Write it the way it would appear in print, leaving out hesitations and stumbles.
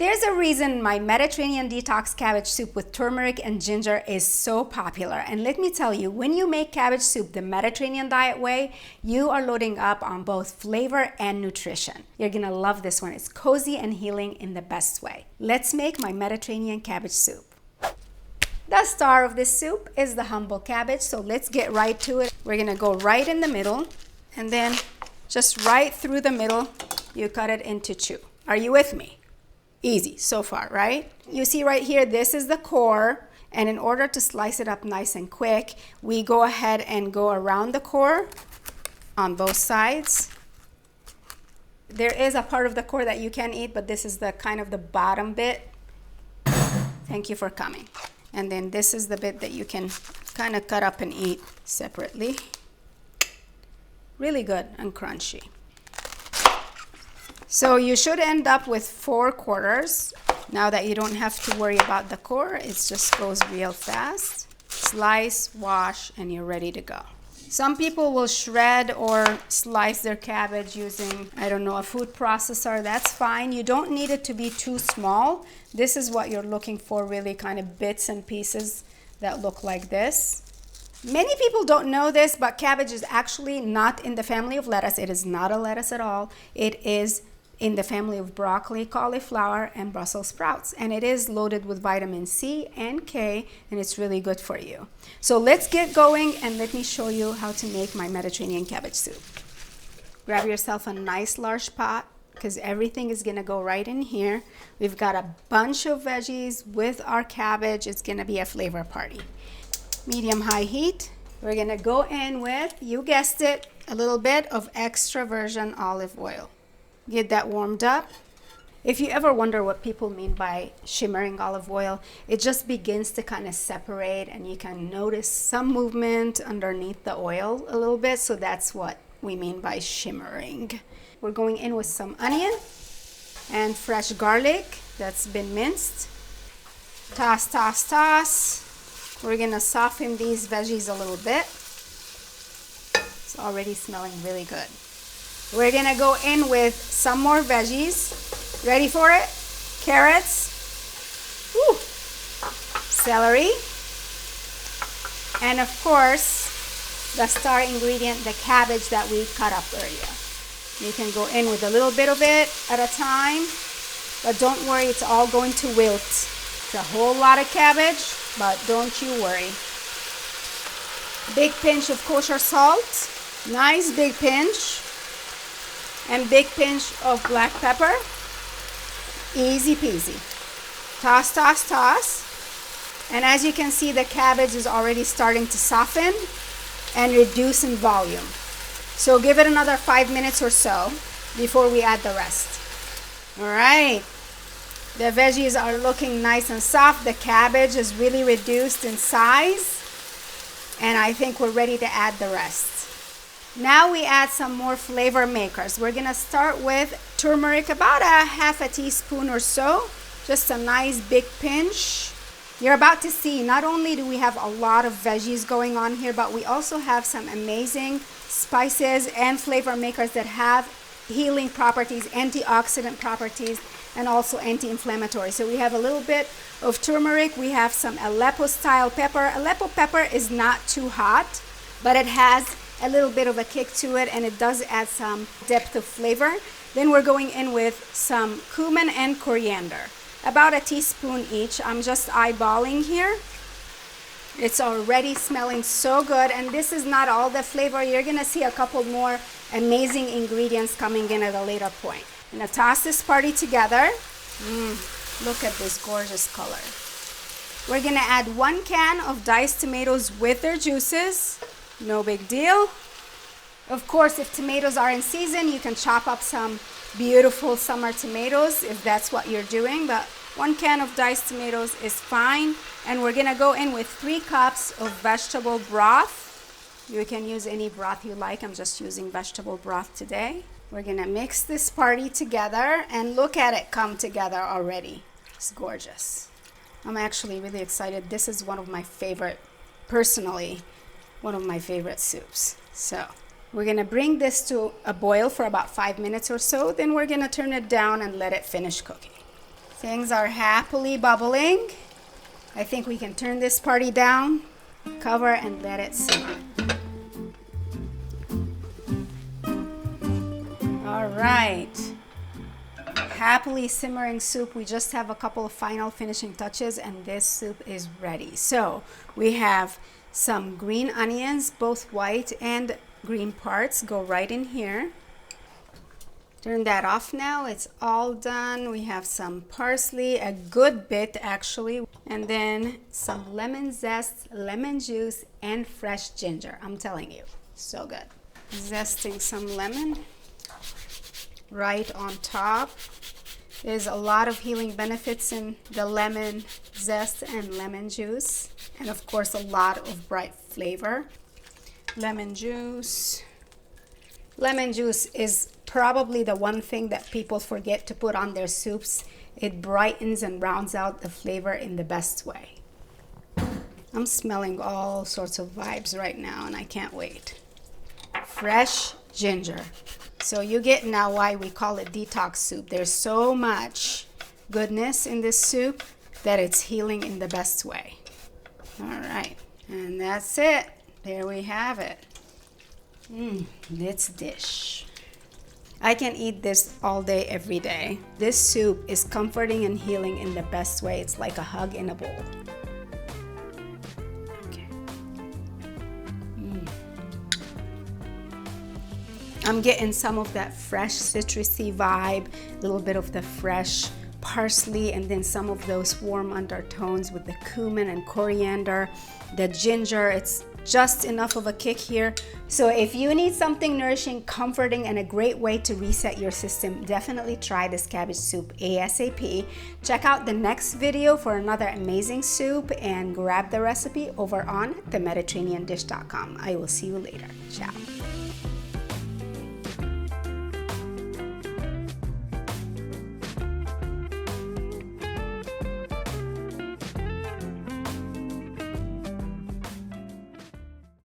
There's a reason my Mediterranean detox cabbage soup with turmeric and ginger is so popular. And let me tell you, when you make cabbage soup the Mediterranean diet way, you are loading up on both flavor and nutrition. You're gonna love this one. It's cozy and healing in the best way. Let's make my Mediterranean cabbage soup. The star of this soup is the humble cabbage, so let's get right to it. We're gonna go right in the middle, and then just right through the middle, you cut it into two. Are you with me? Easy so far, right? You see right here, this is the core, and in order to slice it up nice and quick, we go ahead and go around the core on both sides. There is a part of the core that you can eat, but this is the kind of the bottom bit. Thank you for coming. And then this is the bit that you can kind of cut up and eat separately. Really good and crunchy. So you should end up with 4 quarters. Now that you don't have to worry about the core, it just goes real fast. Slice, wash, and you're ready to go. Some people will shred or slice their cabbage using, I don't know, a food processor. That's fine. You don't need it to be too small. This is what you're looking for, really kind of bits and pieces that look like this. Many people don't know this, but cabbage is actually not in the family of lettuce. It is not a lettuce at all. It is in the family of broccoli, cauliflower, and Brussels sprouts. And it is loaded with vitamin C and K, and it's really good for you. So let's get going, and let me show you how to make my Mediterranean cabbage soup. Grab yourself a nice large pot, because everything is gonna go right in here. We've got a bunch of veggies with our cabbage. It's gonna be a flavor party. Medium-high heat. We're gonna go in with, you guessed it, a little bit of extra virgin olive oil. Get that warmed up. If you ever wonder what people mean by shimmering olive oil, it just begins to kind of separate, and you can notice some movement underneath the oil a little bit. So that's what we mean by shimmering. We're going in with some onion and fresh garlic that's been minced. Toss, toss, toss. We're gonna soften these veggies a little bit. It's already smelling really good. We're gonna go in with some more veggies. Ready for it? Carrots, woo, celery, and of course, the star ingredient, the cabbage that we cut up earlier. You can go in with a little bit of it at a time, but don't worry, it's all going to wilt. It's a whole lot of cabbage, but don't you worry. Big pinch of kosher salt, nice big pinch. And big pinch of black pepper. Easy peasy. Toss, toss, toss. And as you can see, the cabbage is already starting to soften and reduce in volume. So give it another 5 minutes or so before we add the rest. All right. The veggies are looking nice and soft. The cabbage is really reduced in size. And I think we're ready to add the rest. Now we add some more flavor makers. We're gonna start with turmeric, about a half a teaspoon or so. Just a nice big pinch. You're about to see, not only do we have a lot of veggies going on here, but we also have some amazing spices and flavor makers that have healing properties, antioxidant properties, and also anti-inflammatory. So we have a little bit of turmeric. We have some Aleppo style pepper. Aleppo pepper is not too hot, but it has a little bit of a kick to it, and it does add some depth of flavor. Then we're going in with some cumin and coriander, about a teaspoon each. I'm just eyeballing here. It's already smelling so good, and this is not all the flavor. You're gonna see a couple more amazing ingredients coming in at a later point. I'm gonna toss this party together. Look at this gorgeous color. We're gonna add 1 can of diced tomatoes with their juices. No big deal. Of course, if tomatoes are in season, you can chop up some beautiful summer tomatoes if that's what you're doing, but 1 can of diced tomatoes is fine. And we're gonna go in with 3 cups of vegetable broth. You can use any broth you like. I'm just using vegetable broth today. We're gonna mix this party together, and look at it come together already. It's gorgeous. I'm actually really excited. This is one of my favorite, personally, one of my favorite soups. So we're gonna bring this to a boil for about 5 minutes or so. Then we're gonna turn it down and let it finish cooking. Things are happily bubbling. I think we can turn this party down, cover, and let it simmer. All right. Happily simmering soup. We just have a couple of final finishing touches and this soup is ready. So we have some green onions, both white and green parts, go right in here. Turn that off now. It's all done. We have some parsley, a good bit actually, and then some lemon zest, lemon juice, and fresh ginger. I'm telling you, so good. Zesting some lemon right on top. There's a lot of healing benefits in the lemon zest and lemon juice, and of course a lot of bright flavor. Lemon juice. Lemon juice is probably the one thing that people forget to put on their soups. It brightens and rounds out the flavor in the best way. I'm smelling all sorts of vibes right now and I can't wait. Fresh ginger. So you get now why we call it detox soup. There's so much goodness in this soup that it's healing in the best way. All right, and that's it. There we have it. This dish. I can eat this all day, every day. This soup is comforting and healing in the best way. It's like a hug in a bowl. Okay. I'm getting some of that fresh citrusy vibe, a little bit of the fresh parsley, and then some of those warm undertones with the cumin and coriander, the ginger. It's just enough of a kick here. So if you need something nourishing, comforting, and a great way to reset your system, definitely try this cabbage soup ASAP. Check out the next video for another amazing soup and grab the recipe over on themediterraneandish.com. I will see you later. Ciao.